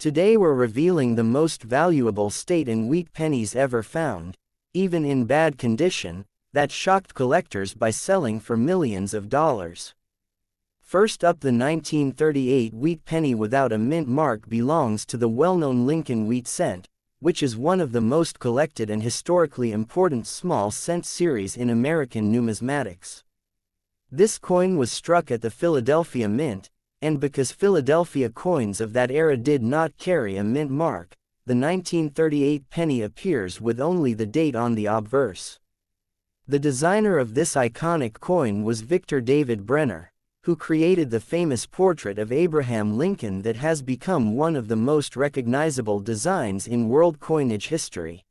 Today we're revealing the most valuable state in wheat pennies ever found, even in bad condition, that shocked collectors by selling for millions of dollars. First up, the 1938 wheat penny without a mint mark belongs to the well-known Lincoln wheat cent, which is one of the most collected and historically important small cent series in American numismatics. This coin was struck at the Philadelphia Mint, and because Philadelphia coins of that era did not carry a mint mark, the 1938 penny appears with only the date on the obverse. The designer of this iconic coin was Victor David Brenner, who created the famous portrait of Abraham Lincoln that has become one of the most recognizable designs in world coinage history.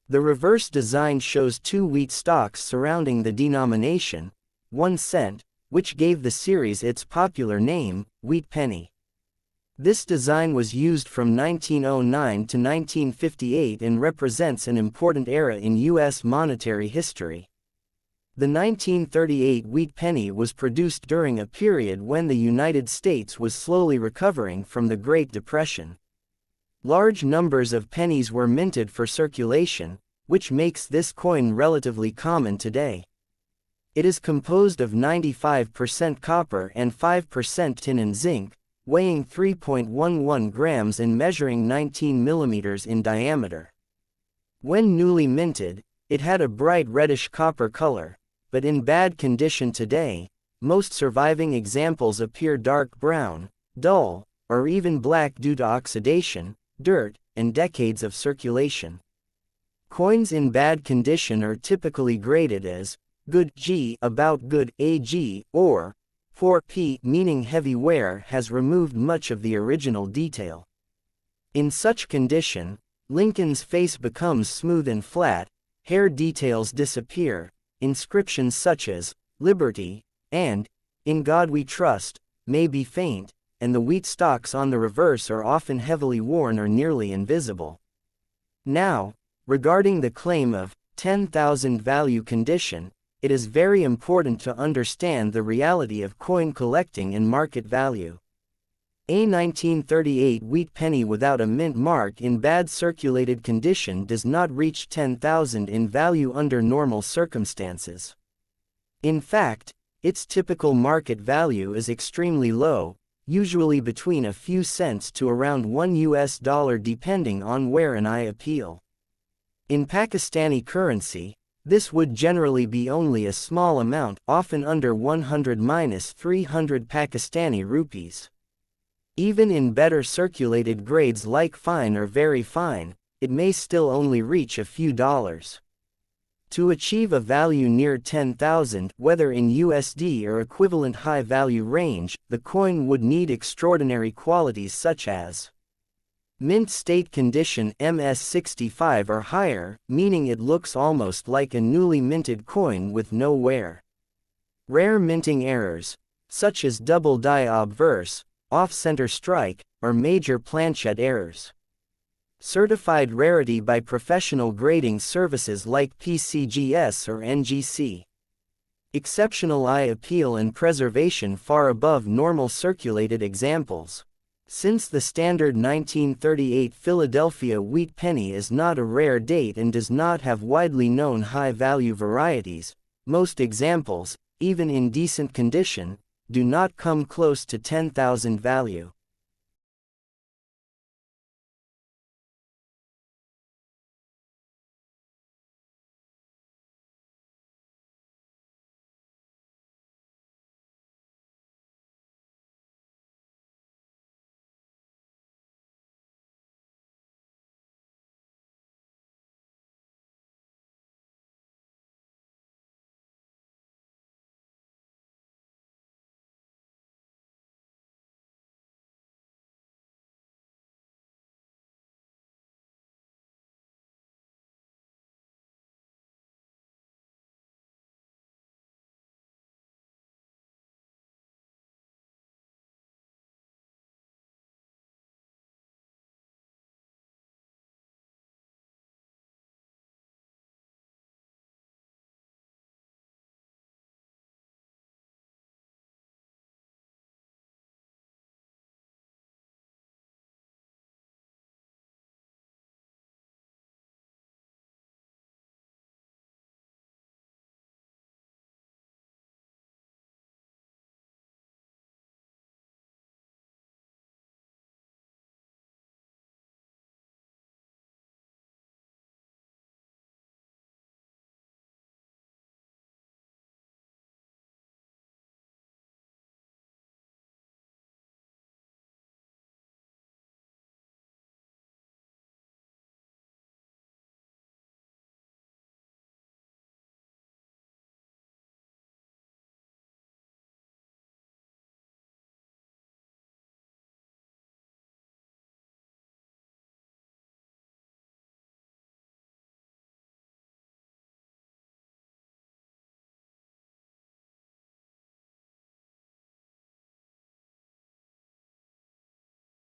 The reverse design shows two wheat stalks surrounding the denomination, 1 cent, which gave the series its popular name, Wheat Penny. This design was used from 1909 to 1958 and represents an important era in U.S. monetary history. The 1938 wheat penny was produced during a period when the United States was slowly recovering from the Great Depression. Large numbers of pennies were minted for circulation, which makes this coin relatively common today. It is composed of 95% copper and 5% tin and zinc, weighing 3.11 grams and measuring 19 millimeters in diameter. When newly minted, it had a bright reddish copper color, but in bad condition today, most surviving examples appear dark brown, dull, or even black due to oxidation, dirt, and decades of circulation. Coins in bad condition are typically graded as good G, about good AG, or 4P, meaning heavy wear has removed much of the original detail. In such condition, Lincoln's face becomes smooth and flat, hair details disappear, inscriptions such as Liberty and In God We Trust may be faint, and the wheat stalks on the reverse are often heavily worn or nearly invisible. Now, regarding the claim of 10,000 value condition, it is very important to understand the reality of coin collecting and market value. A 1938 wheat penny without a mint mark in bad circulated condition does not reach 10,000 in value under normal circumstances. In fact, its typical market value is extremely low, usually between a few cents to around $1 depending on where an eye appeal. In Pakistani currency, this would generally be only a small amount, often under 100–300 Pakistani rupees. Even in better circulated grades like fine or very fine, it may still only reach a few dollars. To achieve a value near 10,000, whether in USD or equivalent high value range, the coin would need extraordinary qualities such as mint state condition MS65 or higher, meaning it looks almost like a newly minted coin with no wear. Rare minting errors, such as double die obverse, off-center strike, or major planchette errors. Certified rarity by professional grading services like PCGS or NGC. Exceptional eye appeal and preservation far above normal circulated examples. Since the standard 1938 Philadelphia wheat penny is not a rare date and does not have widely known high-value varieties, most examples, even in decent condition, do not come close to 10,000 value.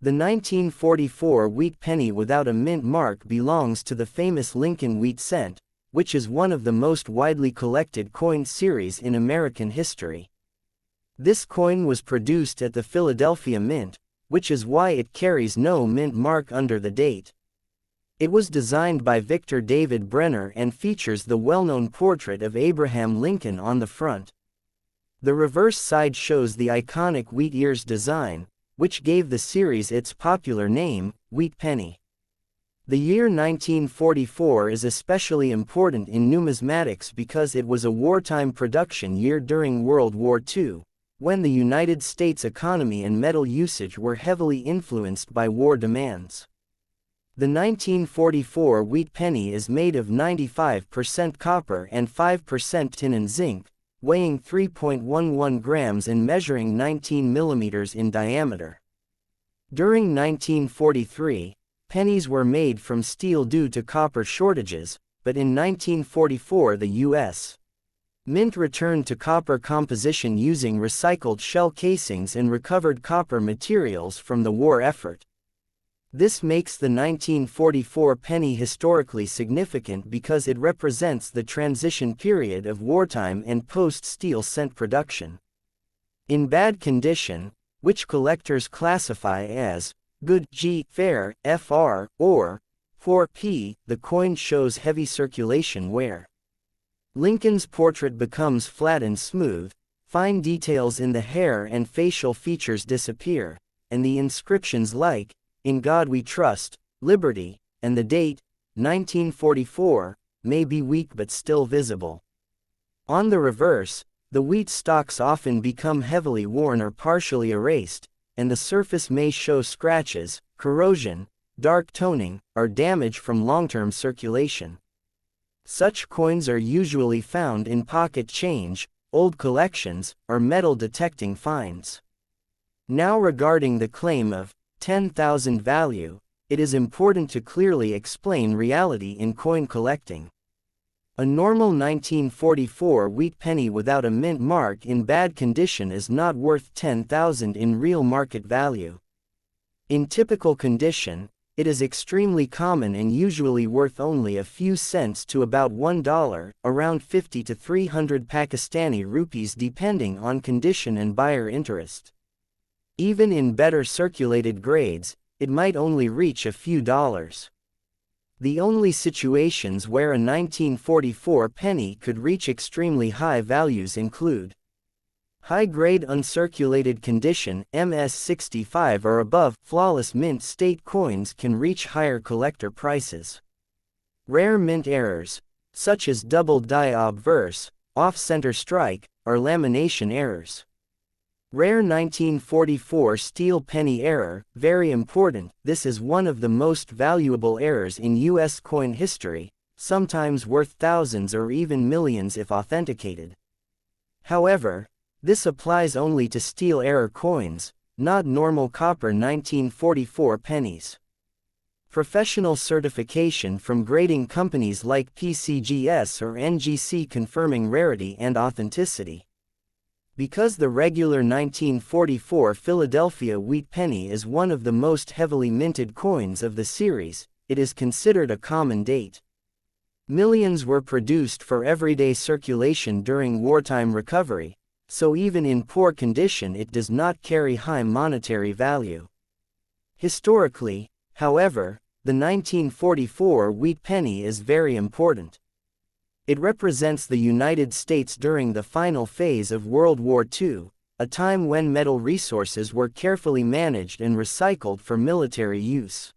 The 1944 wheat penny without a mint mark belongs to the famous Lincoln wheat cent, which is one of the most widely collected coin series in American history. This coin was produced at the Philadelphia Mint, which is why it carries no mint mark under the date. It was designed by Victor David Brenner and features the well-known portrait of Abraham Lincoln on the front. The reverse side shows the iconic wheat ears design, which gave the series its popular name, Wheat Penny. The year 1944 is especially important in numismatics because it was a wartime production year during World War II, when the United States economy and metal usage were heavily influenced by war demands. The 1944 wheat penny is made of 95% copper and 5% tin and zinc, weighing 3.11 grams and measuring 19 millimeters in diameter. During 1943, pennies were made from steel due to copper shortages, but in 1944 the U.S. Mint returned to copper composition using recycled shell casings and recovered copper materials from the war effort. This makes the 1944 penny historically significant because it represents the transition period of wartime and post-steel cent production. In bad condition, which collectors classify as good G, fair, FR, or 4P, the coin shows heavy circulation wear. Lincoln's portrait becomes flat and smooth, fine details in the hair and facial features disappear, and the inscriptions like, "In God We Trust," "Liberty," and the date, 1944, may be weak but still visible. On the reverse, the wheat stalks often become heavily worn or partially erased, and the surface may show scratches, corrosion, dark toning, or damage from long-term circulation. Such coins are usually found in pocket change, old collections, or metal-detecting finds. Now regarding the claim of 10,000 value, it is important to clearly explain reality in coin collecting. A normal 1944 wheat penny without a mint mark in bad condition is not worth 10,000 in real market value. In typical condition, it is extremely common and usually worth only a few cents to about $1, around 50 to 300 Pakistani rupees depending on condition and buyer interest. Even in better circulated grades, it might only reach a few dollars. The only situations where a 1944 penny could reach extremely high values include high-grade uncirculated condition MS65 or above, flawless mint state coins can reach higher collector prices. Rare mint errors, such as double die obverse, off-center strike, or lamination errors. Rare 1944 steel penny error, very important, this is one of the most valuable errors in U.S. coin history, sometimes worth thousands or even millions if authenticated. However, this applies only to steel error coins, not normal copper 1944 pennies. Professional certification from grading companies like PCGS or NGC confirming rarity and authenticity. Because the regular 1944 Philadelphia wheat penny is one of the most heavily minted coins of the series, it is considered a common date. Millions were produced for everyday circulation during wartime recovery, so even in poor condition it does not carry high monetary value. Historically, however, the 1944 wheat penny is very important. It represents the United States during the final phase of World War II, a time when metal resources were carefully managed and recycled for military use.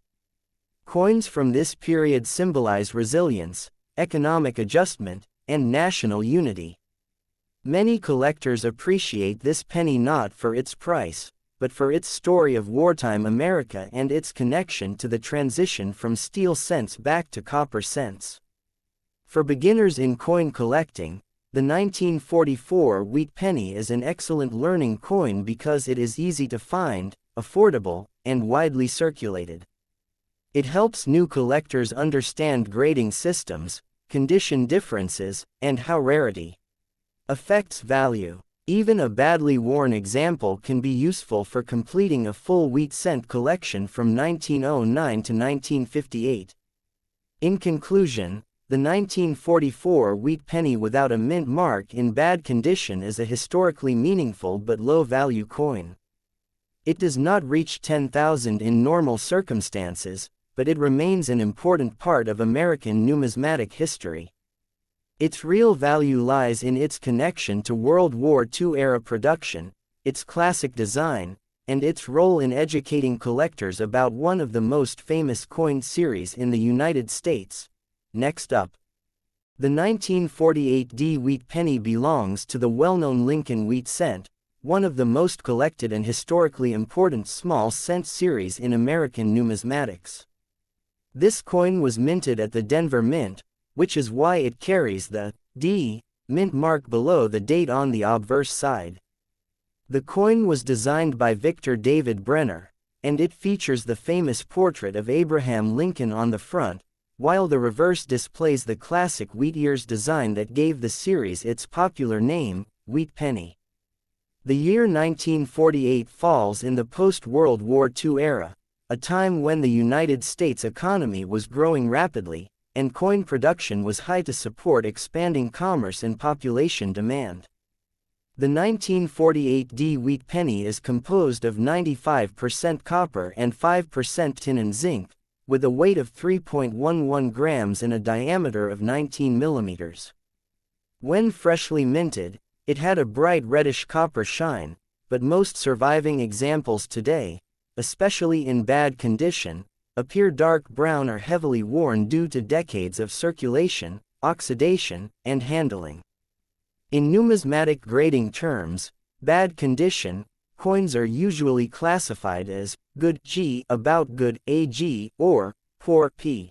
Coins from this period symbolize resilience, economic adjustment, and national unity. Many collectors appreciate this penny not for its price, but for its story of wartime America and its connection to the transition from steel cents back to copper cents. For beginners in coin collecting, the 1944 wheat penny is an excellent learning coin because it is easy to find, affordable, and widely circulated. It helps new collectors understand grading systems, condition differences, and how rarity affects value. Even a badly worn example can be useful for completing a full wheat cent collection from 1909 to 1958. In conclusion, the 1944 wheat penny without a mint mark in bad condition is a historically meaningful but low-value coin. It does not reach 10,000 in normal circumstances, but it remains an important part of American numismatic history. Its real value lies in its connection to World War II-era production, its classic design, and its role in educating collectors about one of the most famous coin series in the United States. Next up, the 1948 wheat penny belongs to the well-known Lincoln wheat cent, one of the most collected and historically important small cent series in American numismatics. This coin was minted at the Denver Mint, which is why it carries the D mint mark below the date on the obverse side. The coin was designed by Victor David Brenner, and it features the famous portrait of Abraham Lincoln on the front, while the reverse displays the classic wheat ears design that gave the series its popular name, Wheat Penny. The year 1948 falls in the post-World War II era, a time when the United States economy was growing rapidly, and coin production was high to support expanding commerce and population demand. The 1948 wheat penny is composed of 95% copper and 5% tin and zinc, with a weight of 3.11 grams and a diameter of 19 millimeters. When freshly minted, it had a bright reddish copper shine, but most surviving examples today, especially in bad condition, appear dark brown or heavily worn due to decades of circulation, oxidation, and handling. In numismatic grading terms, bad condition coins are usually classified as good G, about good AG, or poor P.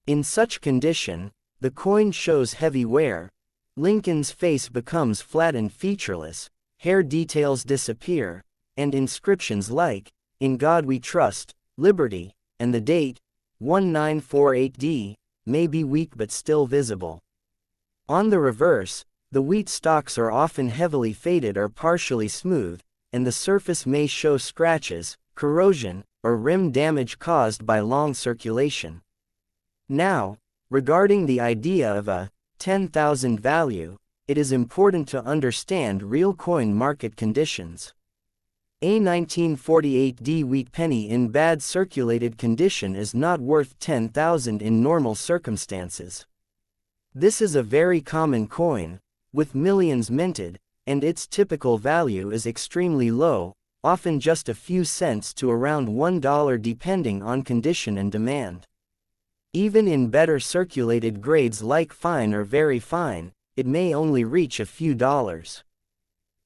In such condition, the coin shows heavy wear, Lincoln's face becomes flat and featureless, hair details disappear, and inscriptions like, "In God We Trust," "Liberty," and the date, 1948 may be weak but still visible. On the reverse, the wheat stalks are often heavily faded or partially smooth, and the surface may show scratches, corrosion, or rim damage caused by long circulation. Now, regarding the idea of a 10,000 value, it is important to understand real coin market conditions. A 1948 wheat penny in bad circulated condition is not worth 10,000 in normal circumstances. This is a very common coin, with millions minted, and its typical value is extremely low, often just a few cents to around $1 depending on condition and demand. Even in better circulated grades like fine or very fine, it may only reach a few dollars.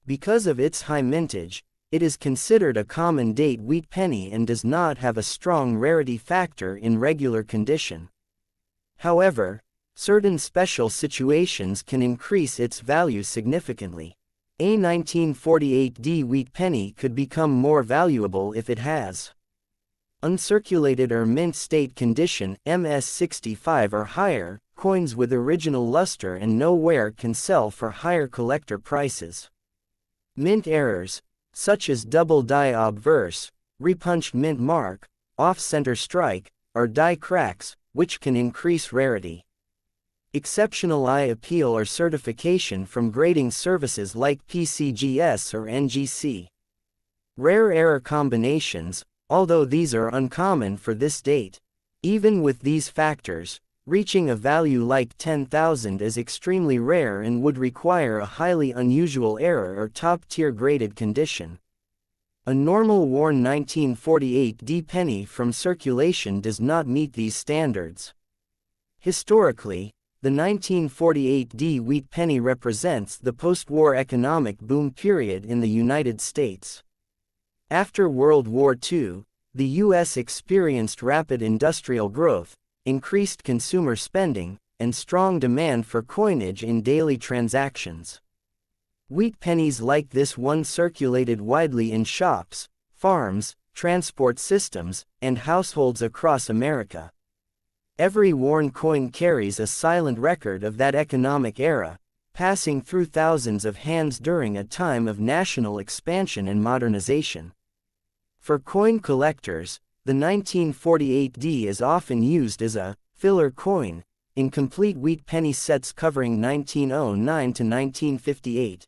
Because of its high mintage, it is considered a common date wheat penny and does not have a strong rarity factor in regular condition. However, certain special situations can increase its value significantly. A 1948 wheat penny could become more valuable if it has uncirculated or mint state condition MS65 or higher. Coins with original luster and no wear can sell for higher collector prices. Mint errors, such as double die obverse, repunched mint mark, off-center strike, or die cracks, which can increase rarity. Exceptional eye appeal or certification from grading services like PCGS or NGC. Rare error combinations, although these are uncommon for this date. Even with these factors, reaching a value like 10,000 is extremely rare and would require a highly unusual error or top-tier graded condition. A normal worn 1948 penny from circulation does not meet these standards. Historically, the 1948 wheat penny represents the post-war economic boom period in the United States. After World War II, the U.S. experienced rapid industrial growth, increased consumer spending, and strong demand for coinage in daily transactions. Wheat pennies like this one circulated widely in shops, farms, transport systems, and households across America. Every worn coin carries a silent record of that economic era, passing through thousands of hands during a time of national expansion and modernization. For coin collectors, the 1948D is often used as a filler coin in complete wheat penny sets covering 1909 to 1958.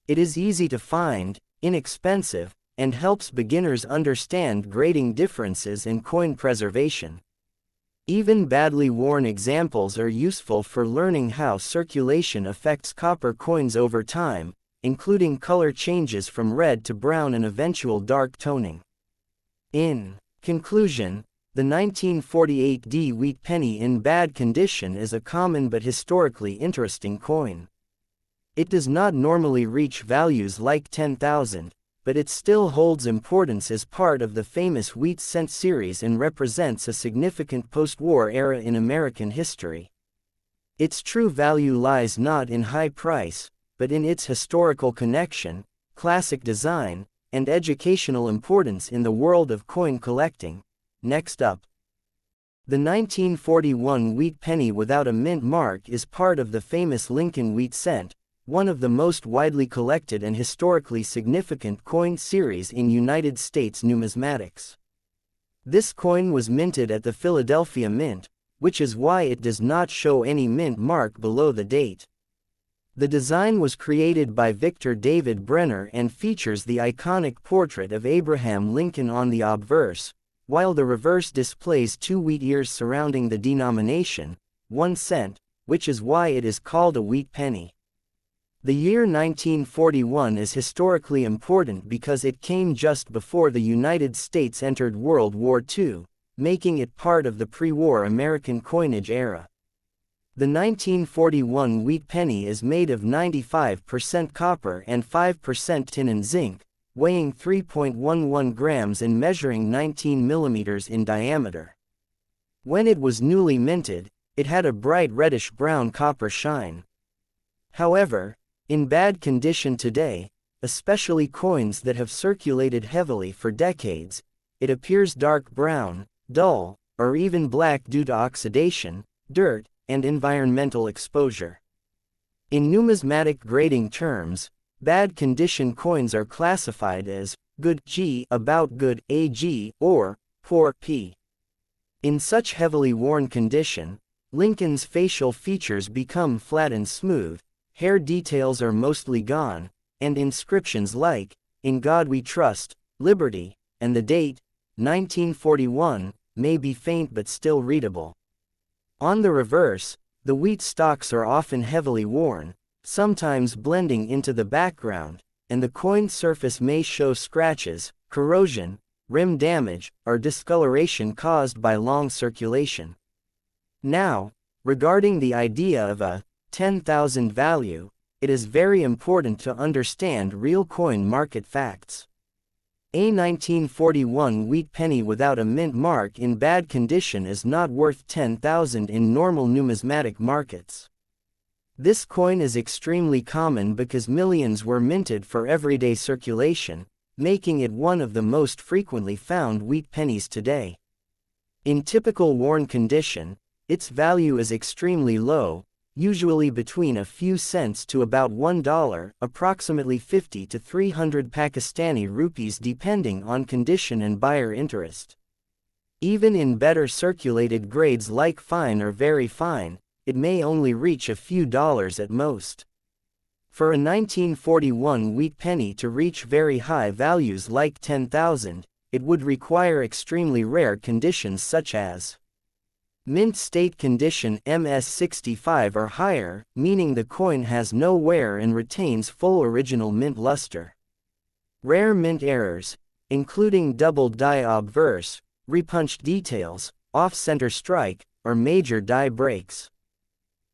It is easy to find, inexpensive, and helps beginners understand grading differences and coin preservation. Even badly worn examples are useful for learning how circulation affects copper coins over time, including color changes from red to brown and eventual dark toning. In conclusion, the 1948D wheat penny in bad condition is a common but historically interesting coin. It does not normally reach values like 10,000, but it still holds importance as part of the famous wheat cent series and represents a significant post-war era in American history. Its true value lies not in high price, but in its historical connection, classic design, and educational importance in the world of coin collecting. Next up, the 1941 wheat penny without a mint mark is part of the famous Lincoln wheat cent, one of the most widely collected and historically significant coin series in United States numismatics. This coin was minted at the Philadelphia Mint, which is why it does not show any mint mark below the date. The design was created by Victor David Brenner and features the iconic portrait of Abraham Lincoln on the obverse, while the reverse displays 2 wheat ears surrounding the denomination, 1 cent, which is why it is called a wheat penny. The year 1941 is historically important because it came just before the United States entered World War II, making it part of the pre-war American coinage era. The 1941 wheat penny is made of 95% copper and 5% tin and zinc, weighing 3.11 grams and measuring 19 millimeters in diameter. When it was newly minted, it had a bright reddish-brown copper shine. However, in bad condition today, especially coins that have circulated heavily for decades, it appears dark brown, dull, or even black due to oxidation, dirt, and environmental exposure. In numismatic grading terms, bad condition coins are classified as good G, about good AG, or poor P. In such heavily worn condition, Lincoln's facial features become flat and smooth, hair details are mostly gone, and inscriptions like, "In God We Trust," "Liberty," and the date, 1941, may be faint but still readable. On the reverse, the wheat stalks are often heavily worn, sometimes blending into the background, and the coin surface may show scratches, corrosion, rim damage, or discoloration caused by long circulation. Now, regarding the idea of a 10,000 value, it is very important to understand real coin market facts. A 1941 wheat penny without a mint mark in bad condition is not worth 10,000 in normal numismatic markets. This coin is extremely common because millions were minted for everyday circulation, making it one of the most frequently found wheat pennies today. In typical worn condition, its value is extremely low, usually between a few cents to about $1, approximately 50 to 300 Pakistani rupees depending on condition and buyer interest. Even in better circulated grades like fine or very fine, it may only reach a few dollars at most. For a 1941 wheat penny to reach very high values like 10,000, it would require extremely rare conditions such as mint state condition MS65 or higher, meaning the coin has no wear and retains full original mint luster. Rare mint errors, including double die obverse, repunched details, off-center strike, or major die breaks.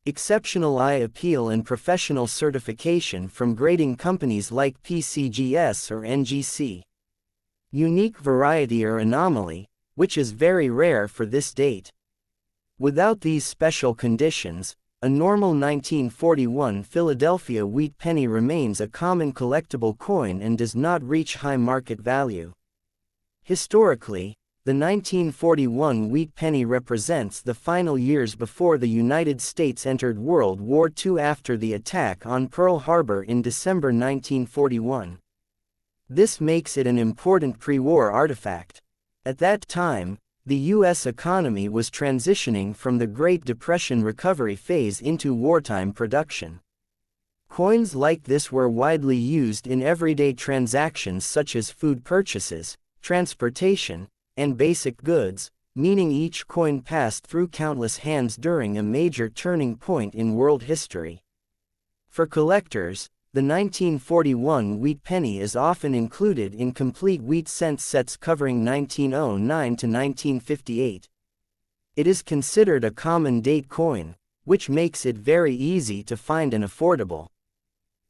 Exceptional eye appeal and professional certification from grading companies like PCGS or NGC. Unique variety or anomaly, which is very rare for this date. Without these special conditions, a normal 1941 Philadelphia wheat penny remains a common collectible coin and does not reach high market value. Historically, the The 1941 wheat penny represents the final years before the United States entered World War II after the attack on Pearl Harbor in December 1941. This makes it an important pre-war artifact. At that time, the U.S. economy was transitioning from the Great Depression recovery phase into wartime production. Coins like this were widely used in everyday transactions such as food purchases, transportation, and basic goods, meaning each coin passed through countless hands during a major turning point in world history. For collectors, the 1941 wheat penny is often included in complete wheat cent sets covering 1909 to 1958. It is considered a common date coin, which makes it very easy to find and affordable.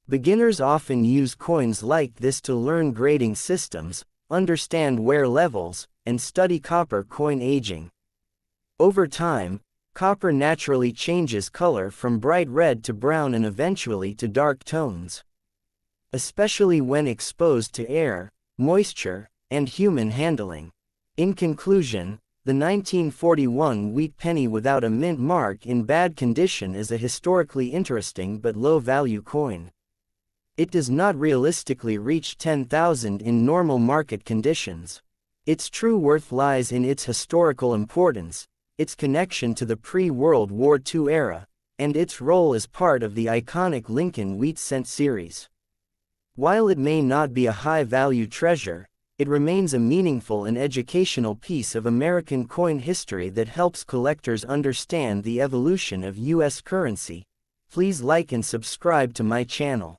Beginners often use coins like this to learn grading systems, understand wear levels, and study copper coin aging. Over time, copper naturally changes color from bright red to brown and eventually to dark tones. Especially when exposed to air, moisture, and human handling. In conclusion, the 1941 wheat penny without a mint mark in bad condition is a historically interesting but low-value coin. It does not realistically reach 10,000 in normal market conditions. Its true worth lies in its historical importance, its connection to the pre-World War II era, and its role as part of the iconic Lincoln Wheat Cent series. While it may not be a high-value treasure, it remains a meaningful and educational piece of American coin history that helps collectors understand the evolution of U.S. currency. Please like and subscribe to my channel.